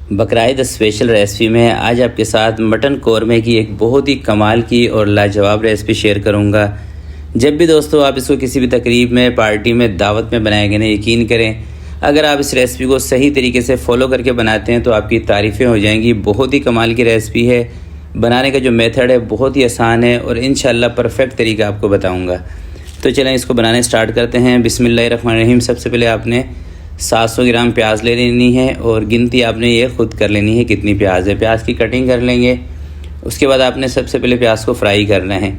Bakrid special recipe में आज आपके साथ मटन कौरमे की एक बहुत ही कमाल की और लाजवाब रेसिपी शेयर करूंगा। जब भी दोस्तों आप इसको किसी भी तकरीब में, पार्टी में, दावत में बनाएंगे ना, यकीन करें अगर आप इस रेसिपी को सही तरीके से फॉलो करके बनाते हैं तो आपकी तारीफ़ें हो जाएंगी। बहुत ही कमाल की रेसिपी है। बनाने का जो मेथड है बहुत ही आसान है और इंशाल्लाह परफेक्ट तरीका आपको बताऊँगा। तो चलें इसको बनाने स्टार्ट करते हैं। बिस्मिल्लाहिर्रहमानिर्रहीम। सबसे पहले आपने 700 ग्राम प्याज ले लेनी है और गिनती आपने ये खुद कर लेनी है कितनी प्याज है। प्याज की कटिंग कर लेंगे। उसके बाद आपने सबसे पहले प्याज को फ्राई करना है।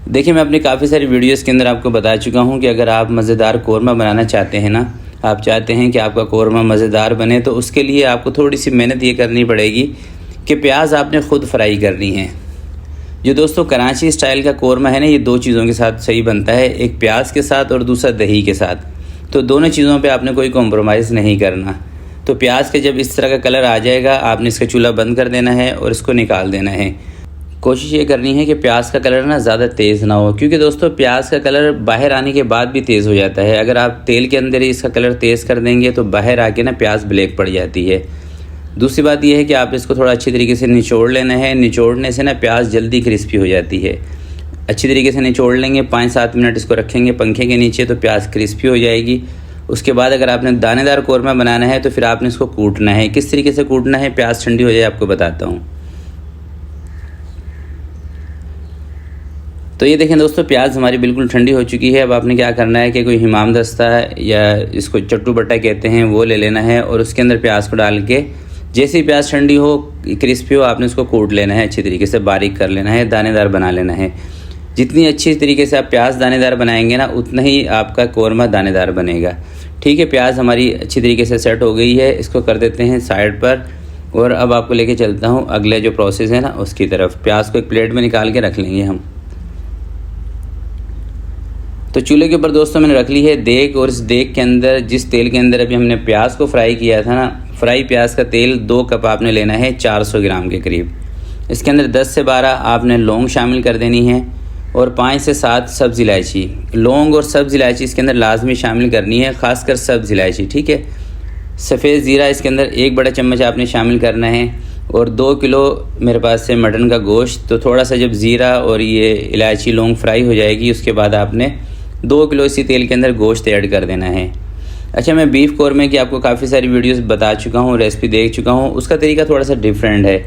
देखिए, मैं अपनी काफ़ी सारी वीडियोस के अंदर आपको बता चुका हूँ कि अगर आप मज़ेदार कौरमा बनाना चाहते हैं ना, आप चाहते हैं कि आपका कौरमा मज़ेदार बने, तो उसके लिए आपको थोड़ी सी मेहनत ये करनी पड़ेगी कि प्याज आपने ख़ुद फ्राई करनी है। जो दोस्तों कराची स्टाइल का कौरमा है ना, ये दो चीज़ों के साथ सही बनता है, एक प्याज के साथ और दूसरा दही के साथ। तो दोनों चीज़ों पे आपने कोई कॉम्प्रोमाइज़ नहीं करना। तो प्याज के जब इस तरह का कलर आ जाएगा, आपने इसका चूल्हा बंद कर देना है और इसको निकाल देना है। कोशिश ये करनी है कि प्याज का कलर ना ज़्यादा तेज़ ना हो, क्योंकि दोस्तों प्याज का कलर बाहर आने के बाद भी तेज़ हो जाता है। अगर आप तेल के अंदर ही इसका कलर तेज़ कर देंगे तो बाहर आके ना प्याज ब्लैक पड़ जाती है। दूसरी बात यह है कि आप इसको थोड़ा अच्छी तरीके से निचोड़ लेना है। निचोड़ने से ना प्याज जल्दी क्रिस्पी हो जाती है। अच्छी तरीके से निचोड़ लेंगे, 5-7 मिनट इसको रखेंगे पंखे के नीचे तो प्याज क्रिस्पी हो जाएगी। उसके बाद अगर आपने दानेदार कौरमा बनाना है तो फिर आपने इसको कूटना है। किस तरीके से कूटना है, प्याज ठंडी हो जाए आपको बताता हूँ। तो ये देखें दोस्तों, प्याज हमारी बिल्कुल ठंडी हो चुकी है। अब आपने क्या करना है कि कोई हिमाम दस्ता या इसको चट्टू बट्टा कहते हैं वो ले लेना है और उसके अंदर प्याज को डाल के जैसे ही प्याज ठंडी हो, क्रिस्पी हो, आपने उसको कूट लेना है, अच्छी तरीके से बारीक कर लेना है, दानेदार बना लेना है। जितनी अच्छी तरीके से आप प्याज दानेदार बनाएंगे ना, उतना ही आपका कौरमा दानेदार बनेगा। ठीक है, प्याज हमारी अच्छी तरीके से सेट हो गई है। इसको कर देते हैं साइड पर और अब आपको लेके चलता हूँ अगले जो प्रोसेस है ना उसकी तरफ। प्याज को एक प्लेट में निकाल के रख लेंगे हम। तो चूल्हे के ऊपर दोस्तों मैंने रख ली है देग और इस देग के अंदर, जिस तेल के अंदर अभी हमने प्याज को फ्राई किया था ना, फ्राई प्याज का तेल 2 कप आपने लेना है, 400 ग्राम के करीब। इसके अंदर 10 से 12 आपने लौंग शामिल कर देनी है और 5 से 7 सब्ज़ इलायची। लौंग और सब्ज़ इलायची इसके अंदर लाजमी शामिल करनी है, ख़ासकर सब्ज़ इलायची। ठीक है। सफ़ेद ज़ीरा इसके अंदर 1 बड़ा चम्मच आपने शामिल करना है और 2 किलो मेरे पास से मटन का गोश्त। तो थोड़ा सा जब ज़ीरा और ये इलायची लौंग फ्राई हो जाएगी, उसके बाद आपने 2 किलो इसी तेल के अंदर गोश्त ऐड कर देना है। अच्छा, मैं बीफ कौरमे की आपको काफ़ी सारी वीडियोस बता चुका हूँ, रेसिपी देख चुका हूँ। उसका तरीका थोड़ा सा डिफरेंट है,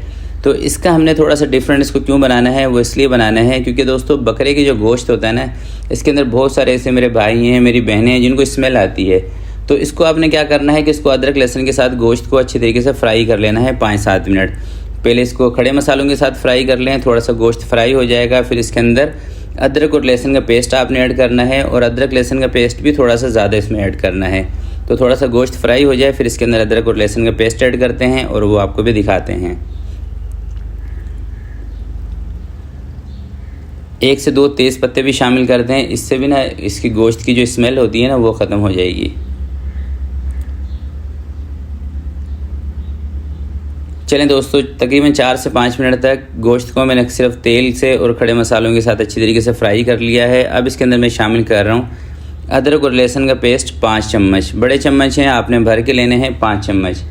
तो इसका हमने थोड़ा सा डिफरेंट इसको क्यों बनाना है, वो इसलिए बनाना है क्योंकि दोस्तों बकरे की जो गोश्त होता है ना, इसके अंदर बहुत सारे ऐसे मेरे भाई हैं, मेरी बहनें हैं जिनको स्मेल आती है। तो इसको आपने क्या करना है कि इसको अदरक लहसुन के साथ गोश्त को अच्छी तरीके से फ्राई कर लेना है 5-7 मिनट। पहले इसको खड़े मसालों के साथ फ्राई कर लें, थोड़ा सा गोश्त फ्राई हो जाएगा, फिर इसके अंदर अदरक और लहसुन का पेस्ट आपने ऐड करना है और अदरक लहसुन का पेस्ट भी थोड़ा सा ज़्यादा इसमें ऐड करना है। तो थोड़ा सा गोश्त फ्राई हो जाए, फिर इसके अंदर अदरक और लहसुन का पेस्ट ऐड करते हैं और वो आपको भी दिखाते हैं। 1 से 2 तेज़ पत्ते भी शामिल करते हैं, इससे भी ना इसकी गोश्त की जो स्मेल होती है ना वो ख़त्म हो जाएगी। चलें दोस्तों, तकरीबन 4 से 5 मिनट तक गोश्त को मैंने सिर्फ तेल से और खड़े मसालों के साथ अच्छी तरीके से फ्राई कर लिया है। अब इसके अंदर मैं शामिल कर रहा हूँ अदरक और लहसुन का पेस्ट 5 चम्मच। बड़े चम्मच हैं, आपने भर के लेने हैं 5 चम्मच।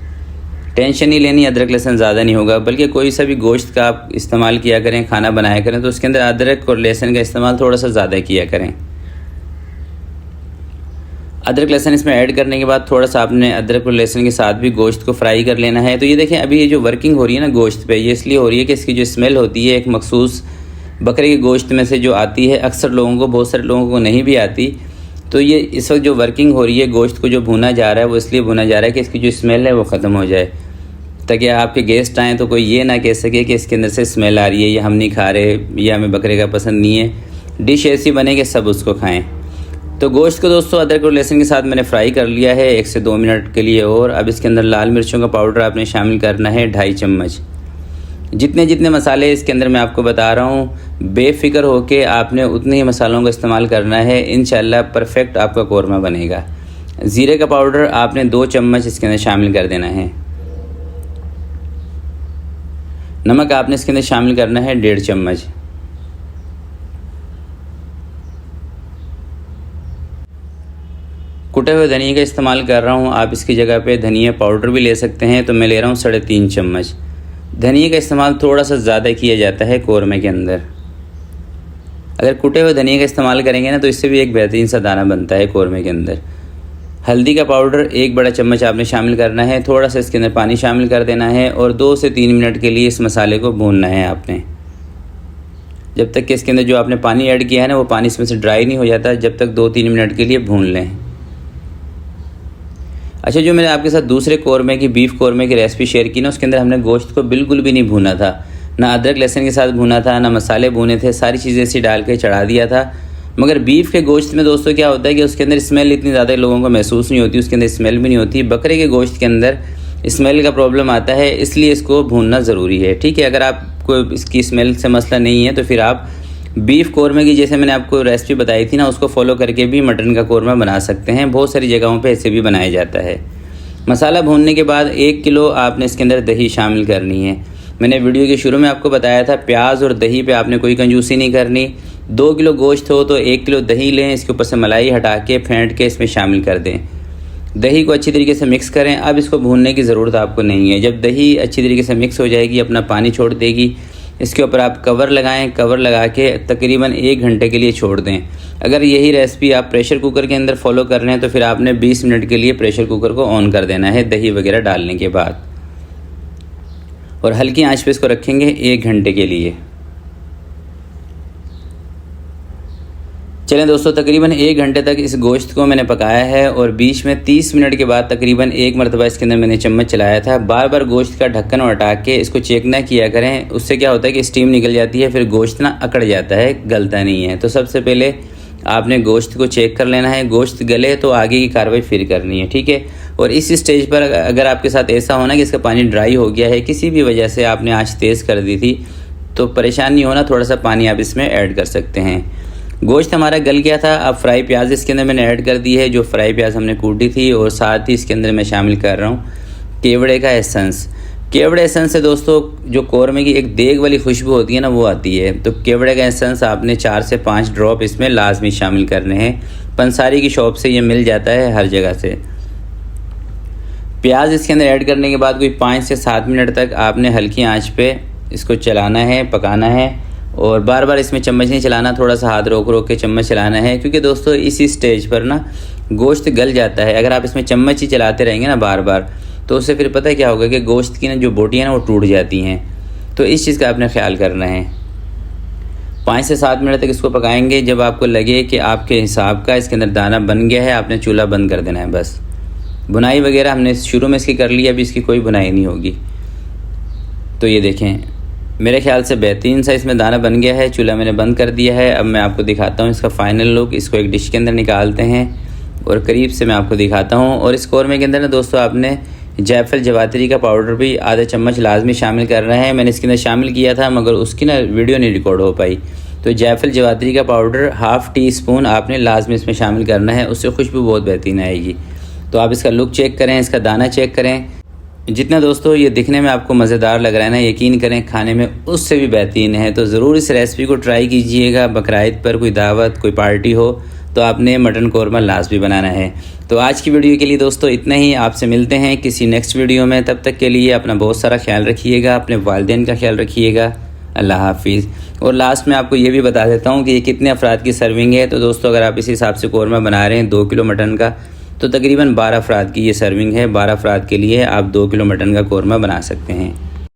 टेंशन नहीं लेनी, अदरक लहसुन ज़्यादा नहीं होगा, बल्कि कोई सा भी गोश्त का आप इस्तेमाल किया करें, खाना बनाया करें, तो उसके अंदर अदरक और लहसुन का इस्तेमाल थोड़ा सा ज़्यादा किया करें। अदरक लहसुन इसमें ऐड करने के बाद थोड़ा सा आपने अदरक और लहसुन के साथ भी गोश्त को फ्राई कर लेना है। तो ये देखें, अभी ये जो वर्किंग हो रही है ना गोश्त पे, ये इसलिए हो रही है कि इसकी जो स्मेल होती है एक मखसूस बकरे के गोश्त में से जो आती है, अक्सर लोगों को, बहुत सारे लोगों को नहीं भी आती। तो ये इस वक्त जो वर्किंग हो रही है, गोश्त को जो भुना जा रहा है, वो इसलिए भुना जा रहा है कि इसकी जो स्मेल है वो ख़त्म हो जाए, ताकि आपके गेस्ट आएँ तो कोई ये ना कह सके कि इसके अंदर से स्मेल आ रही है, या हम नहीं खा रहे, या हमें बकरे का पसंद नहीं है। डिश ऐसी बने कि सब उसको खाएँ। तो गोश्त को दोस्तों अदरक और लहसुन के साथ मैंने फ्राई कर लिया है 1 से 2 मिनट के लिए। और अब इसके अंदर लाल मिर्चों का पाउडर आपने शामिल करना है 2.5 चम्मच। जितने जितने मसाले इसके अंदर मैं आपको बता रहा हूँ, बेफिक्र होके आपने उतने ही मसालों का इस्तेमाल करना है। इंशाल्लाह परफेक्ट आपका कौरमा बनेगा। ज़ीरे का पाउडर आपने 2 चम्मच इसके अंदर शामिल कर देना है। नमक आपने इसके अंदर शामिल करना है 1.5 चम्मच। कुटे हुए धनिया का इस्तेमाल कर रहा हूँ। आप इसकी जगह पे धनिया पाउडर भी ले सकते हैं। तो मैं ले रहा हूँ 3.5 चम्मच। धनिया का इस्तेमाल थोड़ा सा ज़्यादा किया जाता है कौरमे के अंदर। अगर कुटे हुए धनिया का इस्तेमाल करेंगे ना तो इससे भी एक बेहतरीन सा दाना बनता है कौरमे के अंदर। हल्दी का पाउडर 1 बड़ा चम्मच आपने शामिल करना है। थोड़ा सा इसके अंदर पानी शामिल कर देना है और 2 से 3 मिनट के लिए इस मसाले को भूनना है आपने, जब तक कि इसके अंदर जो आपने पानी ऐड किया है ना वो पानी इसमें से ड्राई नहीं हो जाता, जब तक 2-3 मिनट के लिए भून लें। अच्छा, जो मैंने आपके साथ दूसरे कौरमे की बीफ कौरमे की रेसिपी शेयर की ना, उसके अंदर हमने गोश्त को बिल्कुल भी नहीं भूना था, ना अदरक लहसुन के साथ भूना था, ना मसाले भूने थे, सारी चीज़ें ऐसी डाल के चढ़ा दिया था। मगर बीफ के गोश्त में दोस्तों क्या होता है कि उसके अंदर स्मेल इतनी ज़्यादा लोगों को महसूस नहीं होती, उसके अंदर स्मेल भी नहीं होती। बकरे के गोश्त के अंदर स्मेल का प्रॉब्लम आता है, इसलिए इसको भूनना ज़रूरी है। ठीक है, अगर आपको इसकी स्मेल से मसला नहीं है तो फिर आप बीफ कौरमे की जैसे मैंने आपको रेसिपी बताई थी ना, उसको फॉलो करके भी मटन का कौरमा बना सकते हैं। बहुत सारी जगहों पे ऐसे भी बनाया जाता है। मसाला भूनने के बाद 1 किलो आपने इसके अंदर दही शामिल करनी है। मैंने वीडियो के शुरू में आपको बताया था प्याज और दही पे आपने कोई कंजूसी नहीं करनी। 2 किलो गोश्त हो तो 1 किलो दही लें, इसके ऊपर से मलाई हटा के फेंट के इसमें शामिल कर दें। दही को अच्छी तरीके से मिक्स करें। अब इसको भूनने की ज़रूरत आपको नहीं है। जब दही अच्छी तरीके से मिक्स हो जाएगी, अपना पानी छोड़ देगी, इसके ऊपर आप कवर लगाएं। कवर लगा के तकरीबन 1 घंटे के लिए छोड़ दें। अगर यही रेसिपी आप प्रेशर कुकर के अंदर फॉलो कर रहे हैं तो फिर आपने 20 मिनट के लिए प्रेशर कुकर को ऑन कर देना है दही वगैरह डालने के बाद, और हल्की आंच पे इसको रखेंगे 1 घंटे के लिए। चलें दोस्तों, तकरीबन 1 घंटे तक इस गोश्त को मैंने पकाया है और बीच में 30 मिनट के बाद तकरीबन 1 मरतबा इसके अंदर मैंने चम्मच चलाया था। बार बार गोश्त का ढक्कन हटा के इसको चेक ना किया करें, उससे क्या होता है कि स्टीम निकल जाती है, फिर गोश्त ना अकड़ जाता है, गलता नहीं है। तो सबसे पहले आपने गोश्त को चेक कर लेना है। गोश्त गले तो आगे की कार्रवाई फिर करनी है। ठीक है, और इस स्टेज पर अगर आपके साथ ऐसा होना कि इसका पानी ड्राई हो गया है, किसी भी वजह से आपने आँच तेज़ कर दी थी, तो परेशान नहीं होना, थोड़ा सा पानी आप इसमें ऐड कर सकते हैं। गोश्त हमारा गल गया था। अब फ्राई प्याज इसके अंदर मैंने ऐड कर दी है, जो फ्राई प्याज हमने कूटी थी, और साथ ही इसके अंदर मैं शामिल कर रहा हूँ केवड़े का एसेंस। केवड़े एसेंस से दोस्तों जो कौरमे की एक देग वाली खुशबू होती है ना, वो आती है। तो केवड़े का एसेंस आपने 4 से 5 ड्रॉप इसमें लाजमी शामिल करने हैं। पंसारी की शॉप से ये मिल जाता है हर जगह से। प्याज इसके अंदर ऐड करने के बाद कोई 5 से 7 मिनट तक आपने हल्की आंच पे इसको चलाना है, पकाना है, और बार बार इसमें चम्मच नहीं चलाना, थोड़ा सा हाथ रोक रोक के चम्मच चलाना है, क्योंकि दोस्तों इसी स्टेज पर ना गोश्त गल जाता है। अगर आप इसमें चम्मच ही चलाते रहेंगे ना बार बार, तो उससे फिर पता है क्या होगा कि गोश्त की ना जो बोटियाँ ना वो टूट जाती हैं। तो इस चीज़ का आपने ख्याल करना है। 5 से 7 मिनट तक इसको पकाएंगे। जब आपको लगे कि आपके हिसाब का इसके अंदर दाना बन गया है, आपने चूल्हा बंद कर देना है बस। बुनाई वगैरह हमने शुरू में इसकी कर ली, अभी इसकी कोई बुनाई नहीं होगी। तो ये देखें, मेरे ख्याल से बेहतरीन सा इसमें दाना बन गया है। चूल्हा मैंने बंद कर दिया है। अब मैं आपको दिखाता हूँ इसका फ़ाइनल लुक। इसको एक डिश के अंदर निकालते हैं और करीब से मैं आपको दिखाता हूँ। और इस कौरमे के अंदर ना दोस्तों आपने जायफल जवातरी का पाउडर भी आधा चम्मच लाजमी शामिल कर रहे हैं। मैंने इसके अंदर शामिल किया था मगर उसकी ना वीडियो नहीं रिकॉर्ड हो पाई। तो जायफल जवातरी का पाउडर 1/2 टीस्पून आपने लाजमी इसमें शामिल करना है, उससे खुशबू बहुत बेहतरीन आएगी। तो आप इसका लुक चेक करें, इसका दाना चेक करें। जितना दोस्तों ये दिखने में आपको मज़ेदार लग रहा है ना, यकीन करें खाने में उससे भी बेहतरीन है। तो ज़रूर इस रेसिपी को ट्राई कीजिएगा। बकरीद पर कोई दावत, कोई पार्टी हो तो आपने मटन कौरमा लाजमी बनाना है। तो आज की वीडियो के लिए दोस्तों इतना ही। आपसे मिलते हैं किसी नेक्स्ट वीडियो में। तब तक के लिए अपना बहुत सारा ख्याल रखिएगा, अपने वालिदैन का ख्याल रखिएगा। अल्लाह हाफिज़। और लास्ट में आपको ये भी बता देता हूँ कि ये कितने अफराद की सर्विंग है। तो दोस्तों अगर आप इस हिसाब से कौरमा बना रहे हैं 2 किलो मटन का, तो तकरीबन 12 अफराद की ये सर्विंग है। 12 अफराद के लिए आप 2 किलो मटन का कौरमा बना सकते हैं।